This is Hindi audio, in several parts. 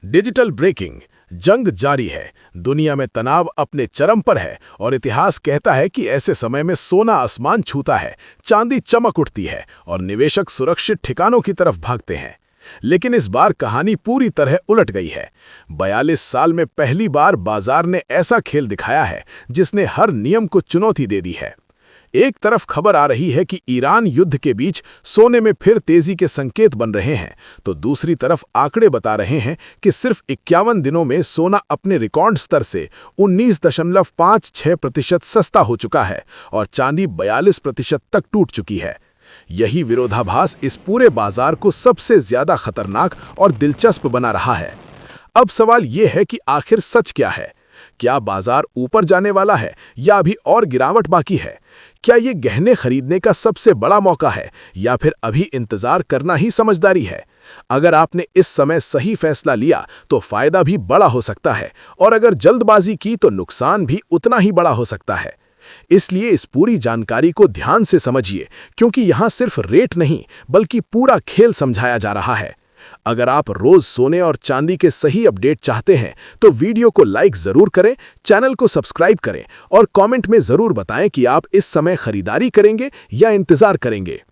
Digital breaking. जंग जारी है, दुनिया में तनाव अपने चरम पर है और इतिहास कहता है कि ऐसे समय में सोना आसमान छूता है, चांदी चमक उठती है और निवेशक सुरक्षित ठिकानों की तरफ भागते हैं। लेकिन इस बार कहानी पूरी तरह उलट गई है। 42 साल में पहली बार बाजार ने ऐसा खेल दिखाया है जिसने हर नियम को चुनौती दे दी है। एक तरफ खबर आ रही है कि ईरान युद्ध के बीच सोने में फिर तेजी के संकेत बन रहे हैं, तो दूसरी तरफ आंकड़े बता रहे हैं कि सिर्फ 51 दिनों में सोना अपने रिकॉर्ड स्तर से 19.56% सस्ता हो चुका है और चांदी 42% तक टूट चुकी है। यही विरोधाभास इस पूरे बाजार को सबसे ज्यादा खतरनाक और दिलचस्प बना रहा है। अब सवाल यह है कि आखिर सच क्या है? क्या बाजार ऊपर जाने वाला है या अभी और गिरावट बाकी है? क्या ये गहने खरीदने का सबसे बड़ा मौका है या फिर अभी इंतजार करना ही समझदारी है? अगर आपने इस समय सही फैसला लिया तो फायदा भी बड़ा हो सकता है और अगर जल्दबाजी की तो नुकसान भी उतना ही बड़ा हो सकता है। इसलिए इस पूरी जानकारी को ध्यान से समझिए, क्योंकि यहाँ सिर्फ रेट नहीं बल्कि पूरा खेल समझाया जा रहा है। अगर आप रोज सोने और चांदी के सही अपडेट चाहते हैं तो वीडियो को लाइक जरूर करें, चैनल को सब्सक्राइब करें और कमेंट में जरूर बताएं कि आप इस समय खरीदारी करेंगे या इंतजार करेंगे।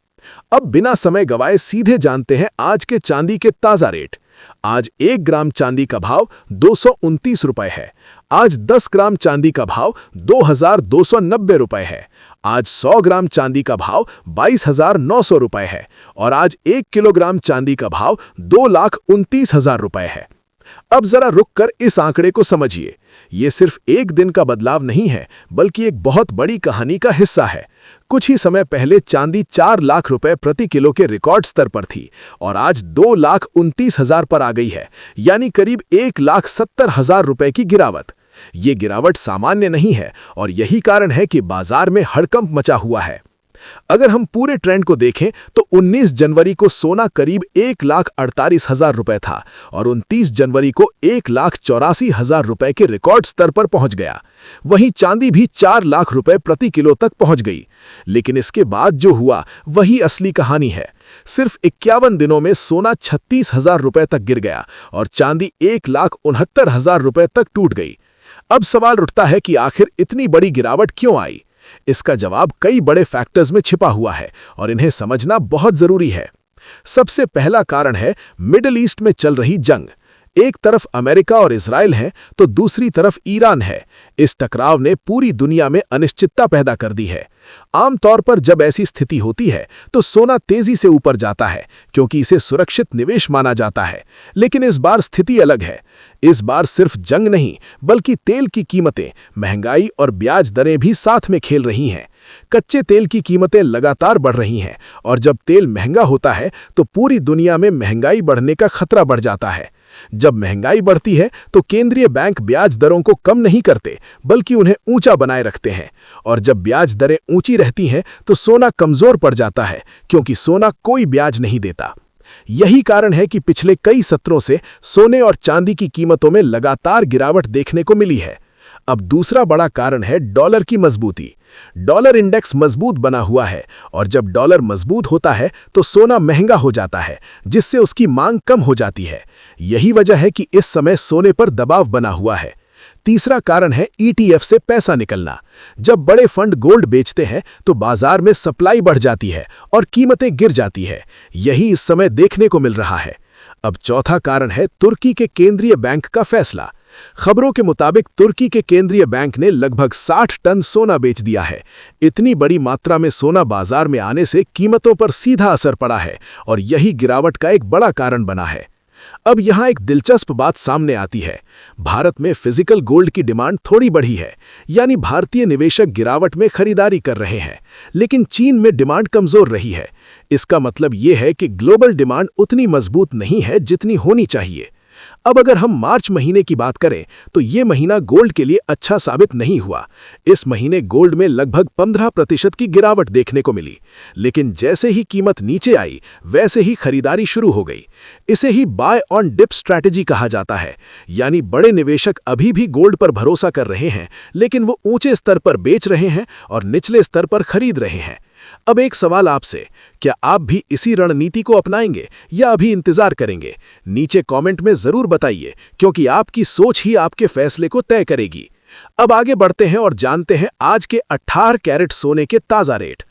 अब बिना समय गवाए सीधे जानते हैं आज के चांदी के ताजा रेट। आज 1 ग्राम चांदी का भाव 229 रुपए है। आज 10 ग्राम चांदी का भाव 2290 रुपए है। आज 100 ग्राम चांदी का भाव 22,900 रुपए है और आज 1 किलोग्राम चांदी का भाव 2,29,000 रुपए है। अब जरा रुककर इस आंकड़े को समझिए। ये सिर्फ एक दिन का बदलाव नहीं है, बल्कि एक बहुत बड़ी कहानी का हिस्सा है। कुछ ही समय पहले चांदी 4 लाख रुपए प्रति किलो के रिकॉर्ड स्तर पर थी और आज 2,29,000 पर आ गई है, यानी करीब 1,70,000 रुपए की गिरावट। ये गिरावट सामान्य नहीं है और यही कारण है कि बाजार में हड़कंप मचा हुआ है। अगर हम पूरे ट्रेंड को देखें तो 19 जनवरी को सोना करीब 1,48,000 रुपए था और 29 जनवरी को 1,84,000 रुपए के रिकॉर्ड स्तर पर पहुंच गया। वहीं चांदी भी 4 लाख रुपए प्रति किलो तक पहुंच गई। लेकिन इसके बाद जो हुआ वही असली कहानी है। सिर्फ 51 दिनों में सोना 36,000 रुपए तक गिर गया और चांदी 1,69,000 रुपए तक टूट गई। अब सवाल उठता है कि आखिर इतनी बड़ी गिरावट क्यों आई? इसका जवाब कई बड़े फैक्टर्स में छिपा हुआ है और इन्हें समझना बहुत जरूरी है। सबसे पहला कारण है मिडिल ईस्ट में चल रही जंग। एक तरफ अमेरिका और इजराइल है तो दूसरी तरफ ईरान है। इस टकराव ने पूरी दुनिया में अनिश्चितता पैदा कर दी है। आमतौर पर जब ऐसी स्थिति होती है तो सोना तेजी से ऊपर जाता है, क्योंकि इसे सुरक्षित निवेश माना जाता है। लेकिन इस बार स्थिति अलग है। इस बार सिर्फ जंग नहीं बल्कि तेल की कीमतें, महंगाई और ब्याज दरें भी साथ में खेल रही हैं। कच्चे तेल की कीमतें लगातार बढ़ रही हैं और जब तेल महंगा होता है तो पूरी दुनिया में महंगाई बढ़ने का खतरा बढ़ जाता है। जब महंगाई बढ़ती है तो केंद्रीय बैंक ब्याज दरों को कम नहीं करते बल्कि उन्हें ऊंचा बनाए रखते हैं, और जब ब्याज दरें ऊंची रहती हैं तो सोना कमजोर पड़ जाता है, क्योंकि सोना कोई ब्याज नहीं देता। यही कारण है कि पिछले कई सत्रों से सोने और चांदी की कीमतों में लगातार गिरावट देखने को मिली है। अब दूसरा बड़ा कारण है डॉलर की मजबूती। डॉलर इंडेक्स मजबूत बना हुआ है और जब डॉलर मजबूत होता है तो सोना महंगा हो जाता है, जिससे उसकी मांग कम हो जाती है। यही वजह है कि इस समय सोने पर दबाव बना हुआ है। तीसरा कारण है ETF से पैसा निकलना। जब बड़े फंड गोल्ड बेचते हैं तो बाजार में सप्लाई बढ़ जाती है और कीमतें गिर जाती है। यही इस समय देखने को मिल रहा है। अब चौथा कारण है तुर्की के केंद्रीय बैंक का फैसला। खबरों के मुताबिक तुर्की के केंद्रीय बैंक ने लगभग 60 टन सोना बेच दिया है। इतनी बड़ी मात्रा में सोना बाजार में आने से कीमतों पर सीधा असर पड़ा है और यही गिरावट का एक बड़ा कारण बना है। अब यहाँ एक दिलचस्प बात सामने आती है। भारत में फिजिकल गोल्ड की डिमांड थोड़ी बढ़ी है, यानी भारतीय निवेशक गिरावट में खरीदारी कर रहे हैं, लेकिन चीन में डिमांड कमजोर रही है। इसका मतलब ये है कि ग्लोबल डिमांड उतनी मजबूत नहीं है जितनी होनी चाहिए। अब अगर हम मार्च महीने की बात करें तो ये महीना गोल्ड के लिए अच्छा साबित नहीं हुआ। इस महीने गोल्ड में लगभग 15% की गिरावट देखने को मिली, लेकिन जैसे ही कीमत नीचे आई वैसे ही खरीदारी शुरू हो गई। इसे ही बाय ऑन डिप स्ट्रैटेजी कहा जाता है, यानी बड़े निवेशक अभी भी गोल्ड पर भरोसा कर रहे हैं, लेकिन वो ऊंचे स्तर पर बेच रहे हैं और निचले स्तर पर खरीद रहे हैं। अब एक सवाल आपसे, क्या आप भी इसी रणनीति को अपनाएंगे या अभी इंतजार करेंगे? नीचे कमेंट में जरूर बताइए, क्योंकि आपकी सोच ही आपके फैसले को तय करेगी। अब आगे बढ़ते हैं और जानते हैं आज के 18 कैरेट सोने के ताजा रेट।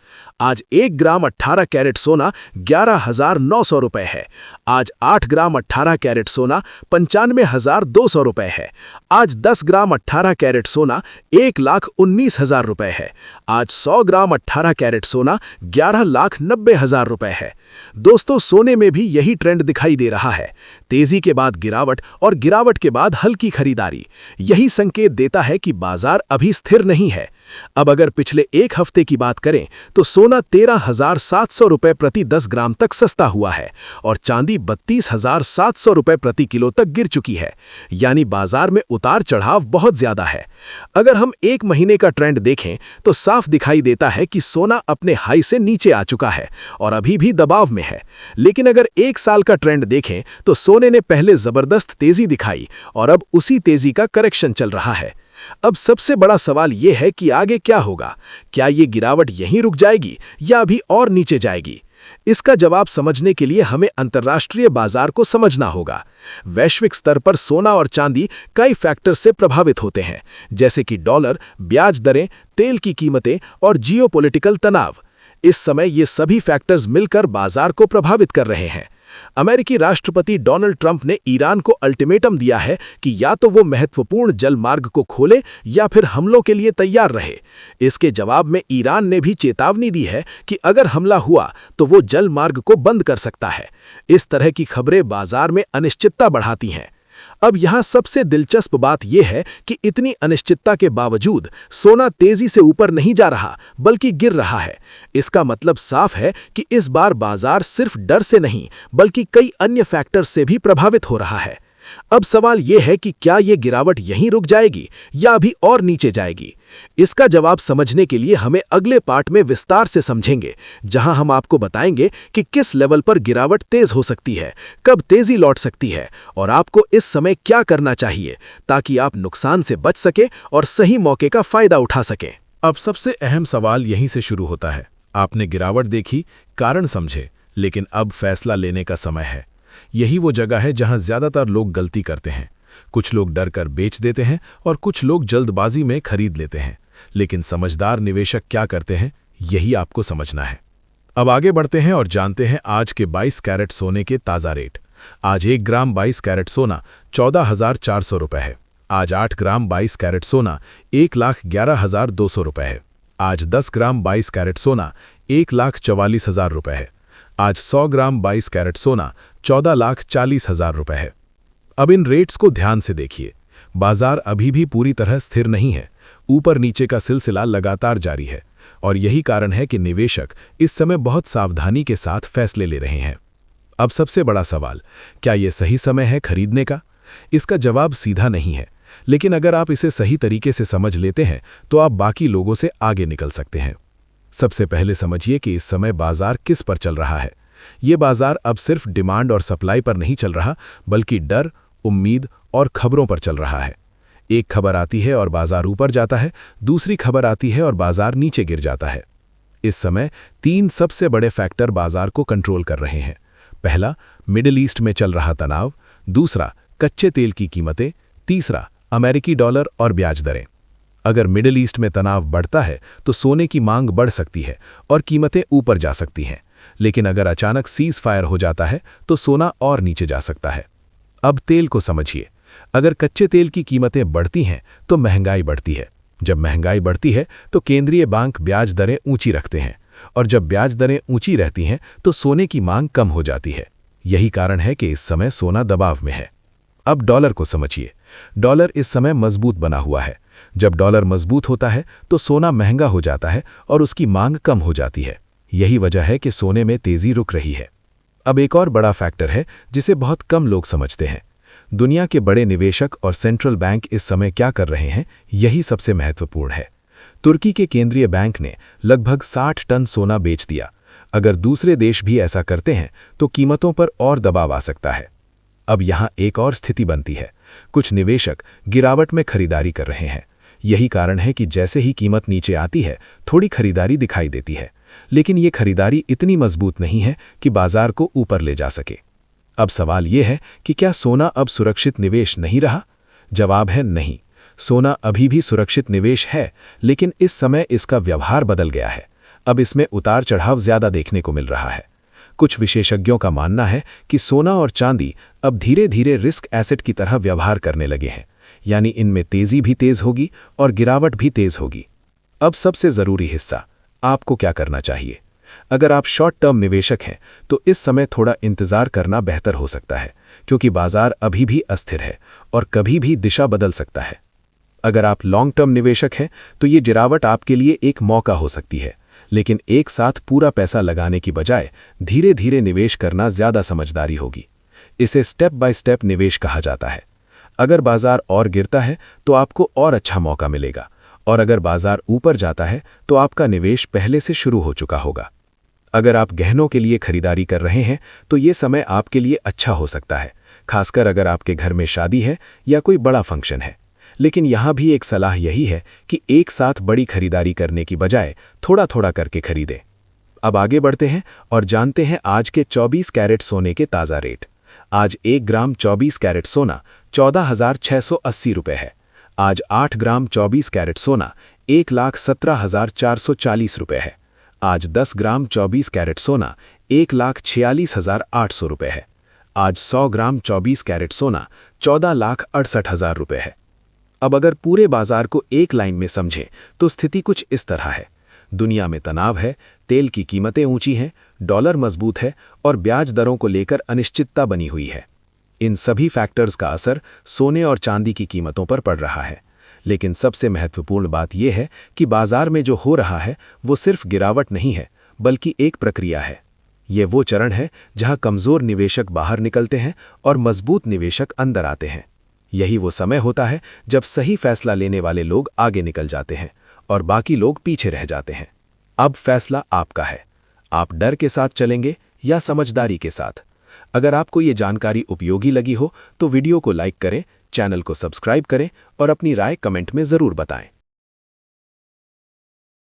आज 1 ग्राम 18 कैरेट सोना 11,900 रुपए है। आज 8 ग्राम 18 कैरेट सोना 95,200 रुपए है। आज 10 ग्राम 18 कैरेट सोना 1,19,000 रुपए है। आज 100 ग्राम 18 कैरेट सोना 11,90,000 रुपए है। दोस्तों, सोने में भी यही ट्रेंड दिखाई दे रहा है। तेजी के बाद गिरावट और गिरावट के बाद हल्की खरीदारी। यही संकेत देता है कि बाजार अभी स्थिर नहीं है। अब अगर पिछले एक हफ्ते की बात करें तो सोना 13,700 रुपए प्रति 10 ग्राम तक सस्ता हुआ है और चांदी 32,700 रुपए प्रति किलो तक गिर चुकी है। यानी बाजार में उतार चढ़ाव बहुत ज्यादा है। अगर हम एक महीने का ट्रेंड देखें तो साफ दिखाई देता है कि सोना अपने हाई से नीचे आ चुका है और अभी भी दबाव में है। लेकिन अगर एक साल का ट्रेंड देखें तो सोने ने पहले जबरदस्त तेजी दिखाई और अब उसी तेजी का करेक्शन चल रहा है। अब सबसे बड़ा सवाल यह है कि आगे क्या होगा? क्या ये गिरावट यहीं रुक जाएगी या अभी और नीचे जाएगी? इसका जवाब समझने के लिए हमें अंतर्राष्ट्रीय बाजार को समझना होगा। वैश्विक स्तर पर सोना और चांदी कई फैक्टर से प्रभावित होते हैं, जैसे कि डॉलर, ब्याज दरें, तेल की कीमतें और जियोपॉलिटिकल तनाव। इस समय ये सभी फैक्टर्स मिलकर बाजार को प्रभावित कर रहे हैं। अमेरिकी राष्ट्रपति डोनाल्ड ट्रंप ने ईरान को अल्टीमेटम दिया है कि या तो वो महत्वपूर्ण जल मार्ग को खोले या फिर हमलों के लिए तैयार रहे। इसके जवाब में ईरान ने भी चेतावनी दी है कि अगर हमला हुआ तो वो जल मार्ग को बंद कर सकता है। इस तरह की खबरें बाजार में अनिश्चितता बढ़ाती हैं। अब यहाँ सबसे दिलचस्प बात यह है कि इतनी अनिश्चितता के बावजूद सोना तेजी से ऊपर नहीं जा रहा बल्कि गिर रहा है। इसका मतलब साफ है कि इस बार बाजार सिर्फ डर से नहीं बल्कि कई अन्य फैक्टर्स से भी प्रभावित हो रहा है। अब सवाल यह है कि क्या ये गिरावट यहीं रुक जाएगी या अभी और नीचे जाएगी? इसका जवाब समझने के लिए हमें अगले पार्ट में विस्तार से समझेंगे, जहां हम आपको बताएंगे कि किस लेवल पर गिरावट तेज हो सकती है, कब तेजी लौट सकती है और आपको इस समय क्या करना चाहिए ताकि आप नुकसान से बच सके और सही मौके का फायदा उठा सकें। अब सबसे अहम सवाल यहीं से शुरू होता है। आपने गिरावट देखी, कारण समझे, लेकिन अब फैसला लेने का समय है। यही वो जगह है जहां ज्यादातर लोग गलती करते हैं। कुछ लोग डर कर बेच देते हैं और कुछ लोग जल्दबाजी में खरीद लेते हैं। लेकिन समझदार निवेशक क्या करते हैं, यही आपको समझना है। अब आगे बढ़ते हैं और जानते हैं आज के 22 कैरेट सोने के ताज़ा रेट। आज 1 ग्राम 22 कैरेट सोना 14,400 रुपये है। आज 8 ग्राम 22 कैरेट सोना 1,11,200 रुपये है। आज 10 ग्राम 22 कैरेट सोना 1,44,000 रुपये है। आज 100 ग्राम 22 कैरेट सोना 14,40,000 रुपये है। अब इन रेट्स को ध्यान से देखिए। बाजार अभी भी पूरी तरह स्थिर नहीं है। ऊपर नीचे का सिलसिला लगातार जारी है और यही कारण है कि निवेशक इस समय बहुत सावधानी के साथ फैसले ले रहे हैं। अब सबसे बड़ा सवाल, क्या यह सही समय है खरीदने का? इसका जवाब सीधा नहीं है, लेकिन अगर आप इसे सही तरीके से समझ लेते हैं तो आप बाकी लोगों से आगे निकल सकते हैं। सबसे पहले समझिए कि इस समय बाजार किस पर चल रहा है। ये बाजार अब सिर्फ डिमांड और सप्लाई पर नहीं चल रहा, बल्कि डर, उम्मीद और खबरों पर चल रहा है। एक खबर आती है और बाजार ऊपर जाता है, दूसरी खबर आती है और बाजार नीचे गिर जाता है। इस समय 3 सबसे बड़े फैक्टर बाजार को कंट्रोल कर रहे हैं। पहला, मिडिल ईस्ट में चल रहा तनाव। दूसरा, कच्चे तेल की कीमतें। तीसरा, अमेरिकी डॉलर और ब्याज दरें। अगर मिडिल ईस्ट में तनाव बढ़ता है तो सोने की मांग बढ़ सकती है और कीमतें ऊपर जा सकती हैं। लेकिन अगर अचानक सीज फायर हो जाता है तो सोना और नीचे जा सकता है। अब तेल को समझिए। अगर कच्चे तेल की कीमतें बढ़ती हैं तो महंगाई बढ़ती है। जब महंगाई बढ़ती है तो केंद्रीय बैंक ब्याज दरें ऊंची रखते हैं और जब ब्याज दरें ऊंची रहती हैं तो सोने की मांग कम हो जाती है। यही कारण है कि इस समय सोना दबाव में है। अब डॉलर को समझिए। डॉलर इस समय मजबूत बना हुआ है। जब डॉलर मजबूत होता है तो सोना महंगा हो जाता है और उसकी मांग कम हो जाती है। यही वजह है कि सोने में तेजी रुक रही है। अब एक और बड़ा फैक्टर है जिसे बहुत कम लोग समझते हैं। दुनिया के बड़े निवेशक और सेंट्रल बैंक इस समय क्या कर रहे हैं, यही सबसे महत्वपूर्ण है। तुर्की के केंद्रीय बैंक ने लगभग 60 टन सोना बेच दिया। अगर दूसरे देश भी ऐसा करते हैं तो कीमतों पर और दबाव आ सकता है। अब यहाँ एक और स्थिति बनती है। कुछ निवेशक गिरावट में खरीदारी कर रहे हैं। यही कारण है कि जैसे ही कीमत नीचे आती है, थोड़ी खरीदारी दिखाई देती है। लेकिन ये खरीदारी इतनी मजबूत नहीं है कि बाजार को ऊपर ले जा सके। अब सवाल ये है कि क्या सोना अब सुरक्षित निवेश नहीं रहा? जवाब है नहीं। सोना अभी भी सुरक्षित निवेश है, लेकिन इस समय इसका व्यवहार बदल गया है। अब इसमें उतार चढ़ाव ज्यादा देखने को मिल रहा है। कुछ विशेषज्ञों का मानना है कि सोना और चांदी अब धीरे धीरे रिस्क एसेट की तरह व्यवहार करने लगे हैं, यानी इनमें तेजी भी तेज होगी और गिरावट भी तेज होगी। अब सबसे जरूरी हिस्सा, आपको क्या करना चाहिए? अगर आप शॉर्ट टर्म निवेशक हैं तो इस समय थोड़ा इंतजार करना बेहतर हो सकता है, क्योंकि बाजार अभी भी अस्थिर है और कभी भी दिशा बदल सकता है। अगर आप लॉन्ग टर्म निवेशक हैं तो ये गिरावट आपके लिए एक मौका हो सकती है, लेकिन एक साथ पूरा पैसा लगाने की बजाय धीरे धीरे निवेश करना ज्यादा समझदारी होगी। इसे स्टेप बाय स्टेप निवेश कहा जाता है। अगर बाजार और गिरता है तो आपको और अच्छा मौका मिलेगा, और अगर बाजार ऊपर जाता है तो आपका निवेश पहले से शुरू हो चुका होगा। अगर आप गहनों के लिए खरीदारी कर रहे हैं तो ये समय आपके लिए अच्छा हो सकता है, खासकर अगर आपके घर में शादी है या कोई बड़ा फंक्शन है। लेकिन यहाँ भी एक सलाह यही है कि एक साथ बड़ी खरीदारी करने की बजाय थोड़ा थोड़ा करके खरीदें। अब आगे बढ़ते हैं और जानते हैं आज के 24 कैरेट सोने के ताज़ा रेट। आज 1 ग्राम 24 कैरेट सोना 14,680 रुपये है। आज 8 ग्राम 24 कैरेट सोना 1,17,440 रुपये है। आज 10 ग्राम 24 कैरेट सोना 1,46,800 रुपये है। आज 100 ग्राम 24 कैरेट सोना 14,68,000 रुपये है। अब अगर पूरे बाजार को एक लाइन में समझें तो स्थिति कुछ इस तरह है। दुनिया में तनाव है, तेल की कीमतें ऊंची हैं, डॉलर मजबूत है और ब्याज दरों को लेकर अनिश्चितता बनी हुई है। इन सभी फैक्टर्स का असर सोने और चांदी की कीमतों पर पड़ रहा है। लेकिन सबसे महत्वपूर्ण बात यह है कि बाजार में जो हो रहा है वो सिर्फ गिरावट नहीं है, बल्कि एक प्रक्रिया है। ये वो चरण है जहां कमजोर निवेशक बाहर निकलते हैं और मजबूत निवेशक अंदर आते हैं। यही वो समय होता है जब सही फैसला लेने वाले लोग आगे निकल जाते हैं और बाकी लोग पीछे रह जाते हैं। अब फैसला आपका है। आप डर के साथ चलेंगे या समझदारी के साथ? अगर आपको ये जानकारी उपयोगी लगी हो तो वीडियो को लाइक करें, चैनल को सब्सक्राइब करें और अपनी राय कमेंट में ज़रूर बताएं।